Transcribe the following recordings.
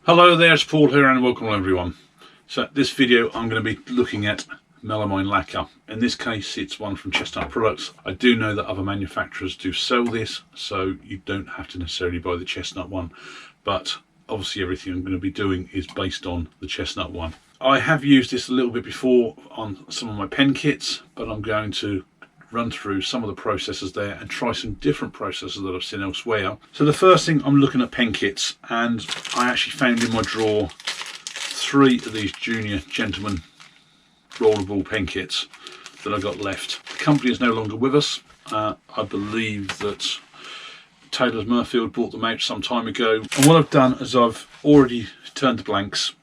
Hello there, it's Paul here and welcome everyone. So this video I'm going to be looking at Melamine Lacquer. In this case it's one from Chestnut Products. I do know that other manufacturers do sell this, so you don't have to necessarily buy the Chestnut one, but obviously everything I'm going to be doing is based on the Chestnut one. I have used this a little bit before on some of my pen kits, but I'm going to run through some of the processes there and try some different processes that I've seen elsewhere. So the first thing, I'm looking at pen kits, and I actually found in my drawer 3 of these Junior Gentleman rollable pen kits that I got left. The company is no longer with us. I believe that Taylor's Murfield bought them out some time ago, and what I've done is I've already turned the blanks.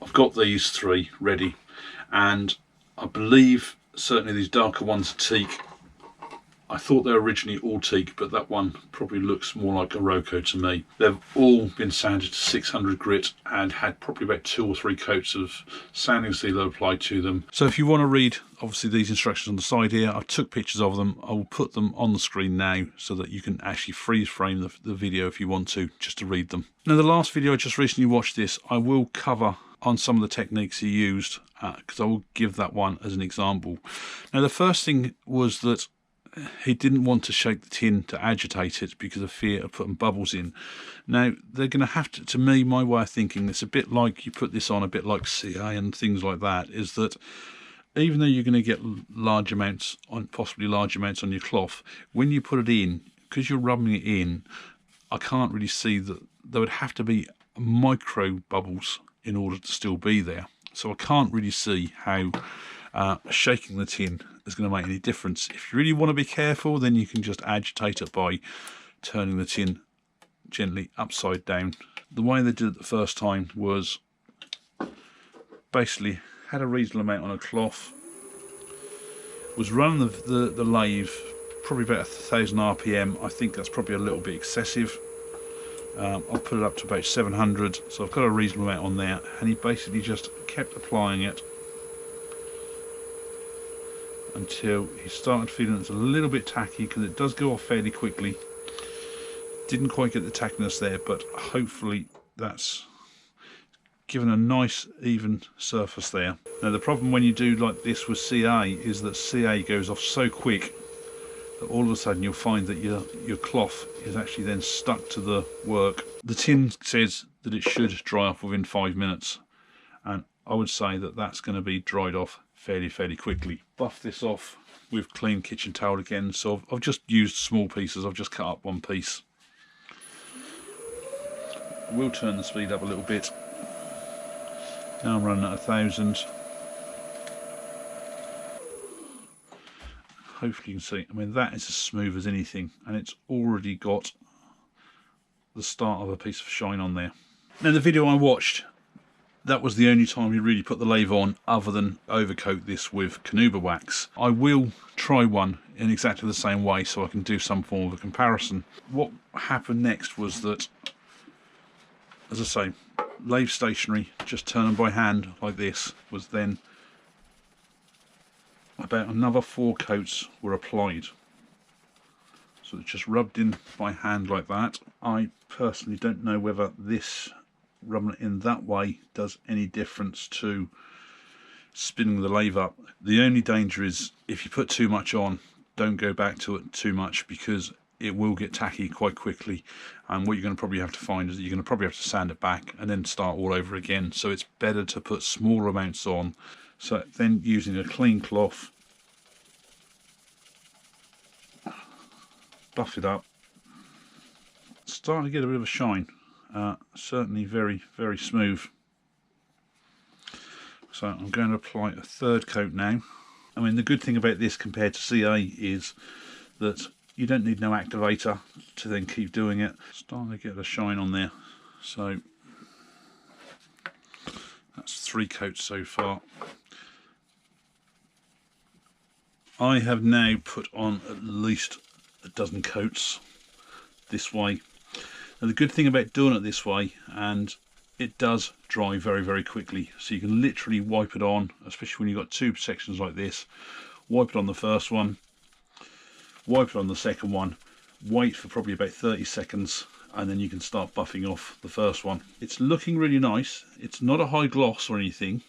I've got these 3 ready, and I believe certainly these darker ones are teak. I thought they were originally all teak, but that one probably looks more like a Rocco to me. They've all been sanded to 600 grit and had probably about 2 or 3 coats of sanding seal applied to them. So if you want to read obviously these instructions on the side here, I took pictures of them. I will put them on the screen now so that you can actually freeze frame the video if you want to, just to read them. Now the last video I just recently watched this, I will cover on some of the techniques he used, because I will give that one as an example. Now the first thing was that he didn't want to shake the tin to agitate it because of fear of putting bubbles in. Now they're going to have to me, my way of thinking, it's a bit like you put this on, a bit like CA and things like that, is that even though you're going to get large amounts on, possibly large amounts on your cloth, when you put it in, because you're rubbing it in, I can't really see that there would have to be micro bubbles in order to still be there. So I can't really see how shaking the tin is going to make any difference. If you really want to be careful, then you can just agitate it by turning the tin gently upside down. The way they did it the first time was basically had a reasonable amount on a cloth, was running the lathe probably about 1000 RPM. I think that's probably a little bit excessive. I'll put it up to about 700, so I've got a reasonable amount on there, and he basically just kept applying it until he started feeling it's a little bit tacky, because it does go off fairly quickly. Didn't quite get the tackiness there, but hopefully that's given a nice even surface there. Now the problem when you do like this with CA is that CA goes off so quick that all of a sudden you'll find that your cloth is actually then stuck to the work. The tin says that it should dry off within 5 minutes, and I would say that that's going to be dried off fairly quickly. Buff this off with clean kitchen towel again, so I've just used small pieces. I've just cut up one piece. We'll turn the speed up a little bit. Now I'm running at 1000. Hopefully you can see, I mean, that is as smooth as anything, and it's already got the start of a piece of shine on there. Now the video I watched, that was the only time he really put the lathe on other than overcoat this with Canuba wax. I will try one in exactly the same way so I can do some form of a comparison. What happened next was that, as I say, lathe stationary, just turn them by hand like this, was then about another 4 coats were applied. So it's just rubbed in by hand like that. I personally don't know whether this rubbing it in that way does any difference to spinning the lathe up. The only danger is if you put too much on, don't go back to it too much, because it will get tacky quite quickly, and what you're going to probably have to find is that you're going to probably have to sand it back and then start all over again. So it's better to put smaller amounts on. So then using a clean cloth, buff it up, starting to get a bit of a shine. Certainly very smooth. So I'm going to apply a 3rd coat now. I mean, the good thing about this compared to CA is that you don't need no activator to then keep doing it. Starting to get a shine on there. So that's 3 coats so far. I have now put on at least a dozen coats this way. Now the good thing about doing it this way, and it does dry very quickly, so you can literally wipe it on, especially when you've got 2 sections like this. Wipe it on the first one, wipe it on the second one, wait for probably about 30 seconds, and then you can start buffing off the first one. It's looking really nice. It's not a high gloss or anything.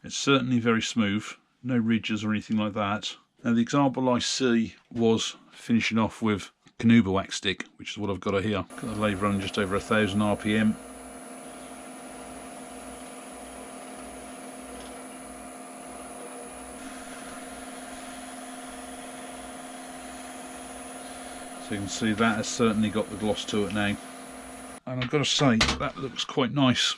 It's certainly very smooth, no ridges or anything like that. Now the example I see was finishing off with Canuba wax stick, which is what I've got here. Got the lathe running just over 1000 RPM. So you can see that has certainly got the gloss to it now. And I've got to say, that looks quite nice.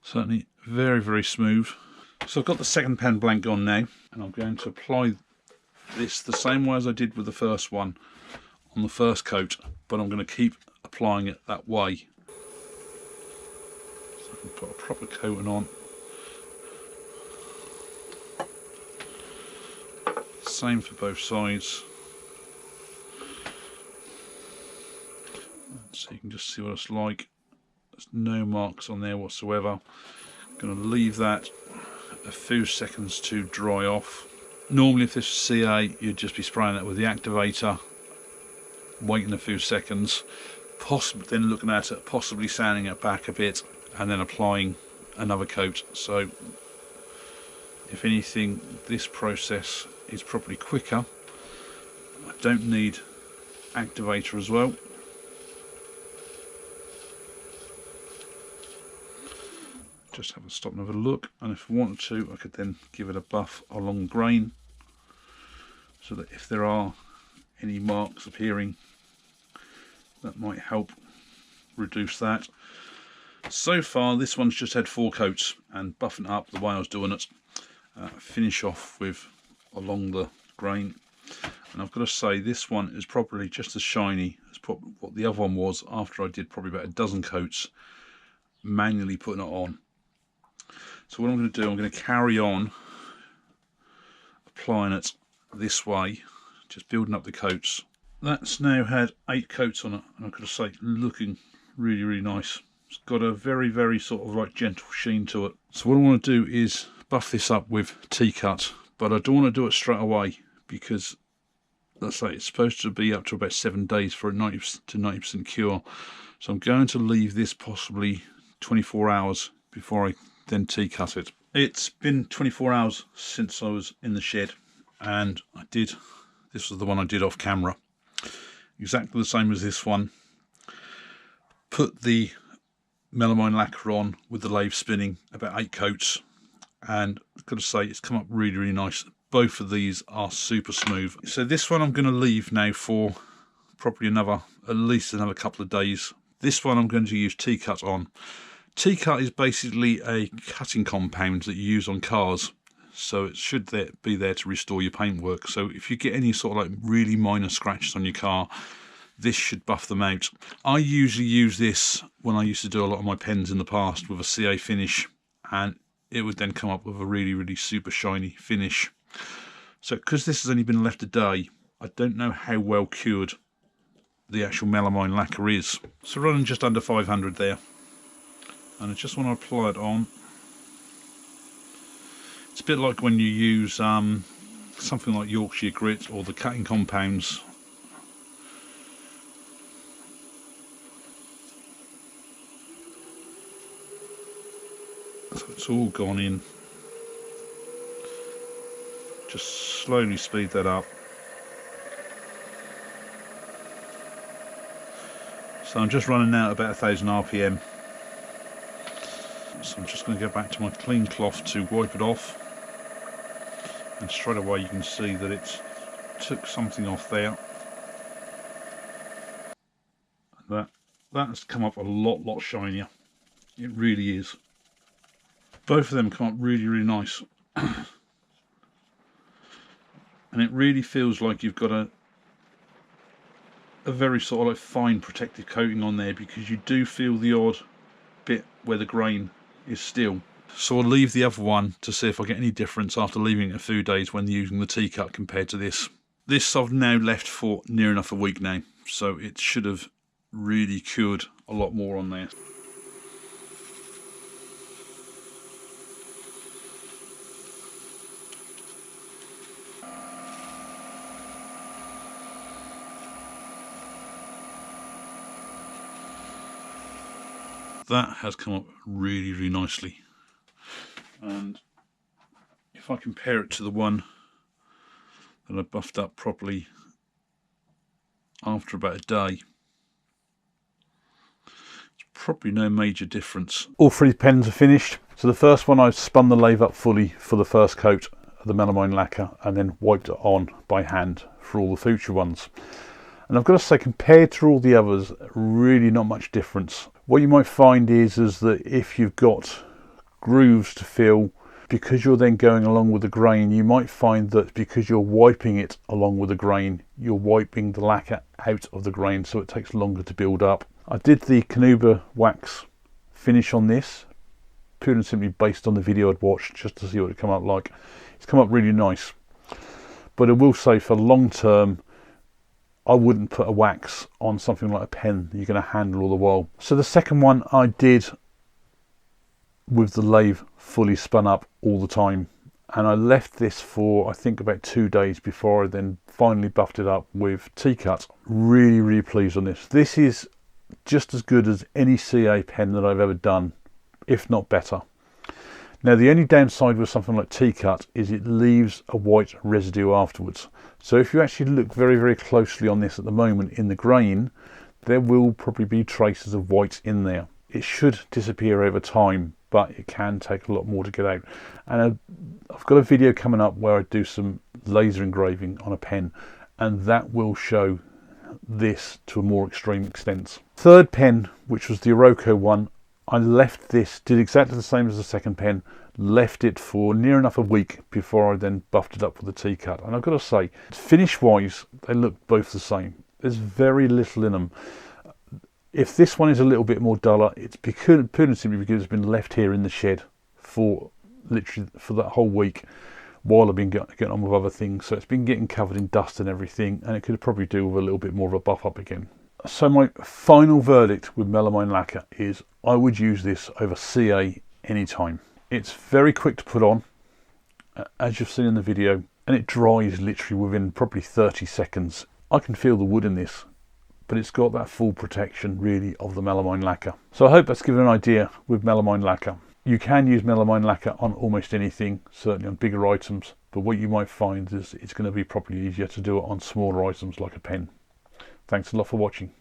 Certainly very, very smooth. So I've got the second pen blank on now, and I'm going to apply this the same way as I did with the first one on the first coat, but I'm going to keep applying it that way. So I can put a proper coating on. Same for both sides. So you can just see what it's like. There's no marks on there whatsoever. I'm going to leave that a few seconds to dry off. Normally if this was CA, you'd just be spraying that with the activator, waiting a few seconds, possibly then looking at it, possibly sanding it back a bit, and then applying another coat. So if anything, this process is probably quicker. I don't need activator as well. Just have a stop and have a look, and if I wanted to, I could then give it a buff along the grain, so that if there are any marks appearing, that might help reduce that. So far this one's just had 4 coats, and buffing up the way I was doing it, finish off with along the grain, and I've got to say this one is probably just as shiny as what the other one was after I did probably about a dozen coats manually putting it on. So what I'm going to do, I'm going to carry on applying it this way, just building up the coats. That's now had 8 coats on it, and I've got to say, looking really, really nice. It's got a very, very sort of like gentle sheen to it. So what I want to do is buff this up with T-cut, but I don't want to do it straight away because, let's say, it's supposed to be up to about 7 days for a 90 to 90% cure. So I'm going to leave this possibly 24 hours before I then T-cut it. It's been 24 hours since I was in the shed, and this was the one I did off camera. Exactly the same as this one. Put the melamine lacquer on with the lathe spinning, about 8 coats, and I've got to say it's come up really, really nice. Both of these are super smooth. So this one I'm going to leave now for probably at least another couple of days. This one I'm going to use T-cut on. T-cut is basically a cutting compound that you use on cars, so it should be there to restore your paintwork. So if you get any sort of like really minor scratches on your car, this should buff them out. I usually use this when I used to do a lot of my pens in the past with a CA finish, and it would then come up with a really, really super shiny finish. So because this has only been left a day, I don't know how well cured the actual melamine lacquer is. So running just under 500 there. And I just want to apply it on. It's a bit like when you use something like Yorkshire grit or the cutting compounds. So it's all gone in. Just slowly speed that up. So I'm just running now at about 1000 RPM. So I'm just going to go back to my clean cloth to wipe it off, and straight away you can see that it took something off there. That has come up a lot shinier. It really is. Both of them come up really, really nice. And it really feels like you've got a very sort of like fine protective coating on there, because you do feel the odd bit where the grain is still. So I'll leave the other one to see if I get any difference after leaving it a few days when using the T-cut compared to this. This I've now left for near enough a week now, so it should have really cured a lot more on there. that has come up really, really nicely. And if I compare it to the one that I buffed up properly after about a day, it's probably no major difference. All three pens are finished. So the first one, I spun the lathe up fully for the first coat of the melamine lacquer and then wiped it on by hand for all the future ones. And I've got to say, compared to all the others, really not much difference. What you might find is that if you've got grooves to fill, because you're then going along with the grain, you might find that because you're wiping it along with the grain, you're wiping the lacquer out of the grain, so it takes longer to build up. I did the Canuba wax finish on this, purely and simply based on the video I'd watched, just to see what it come up like. It's come up really nice. But I will say, for long term, I wouldn't put a wax on something like a pen that you're going to handle all the while. So the second one I did with the lathe fully spun up all the time, and I left this for I think about 2 days before I then finally buffed it up with T-cut. Really, really pleased on this. This is just as good as any CA pen that I've ever done, if not better. Now the only downside with something like T-cut is it leaves a white residue afterwards. So if you actually look very, very closely on this at the moment in the grain, there will probably be traces of white in there. It should disappear over time, but it can take a lot more to get out. And I've got a video coming up where I do some laser engraving on a pen, and that will show this to a more extreme extent. Third pen, which was the Oroco one, I left this, did exactly the same as the second pen, left it for near enough a week before I then buffed it up with the T-cut. And I've got to say, finish wise, they look both the same. There's very little in them. If this one is a little bit more duller, it's purely and simply because it's been left here in the shed for literally for that whole week while I've been getting on with other things. So it's been getting covered in dust and everything, and it could probably do with a little bit more of a buff up again. So my final verdict with melamine lacquer is I would use this over CA anytime. It's very quick to put on, as you've seen in the video, and it dries literally within probably 30 seconds. I can feel the wood in this, but it's got that full protection really of the melamine lacquer. So I hope that's given an idea with melamine lacquer. You can use melamine lacquer on almost anything, certainly on bigger items, but what you might find is it's going to be probably easier to do it on smaller items like a pen. Thanks a lot for watching.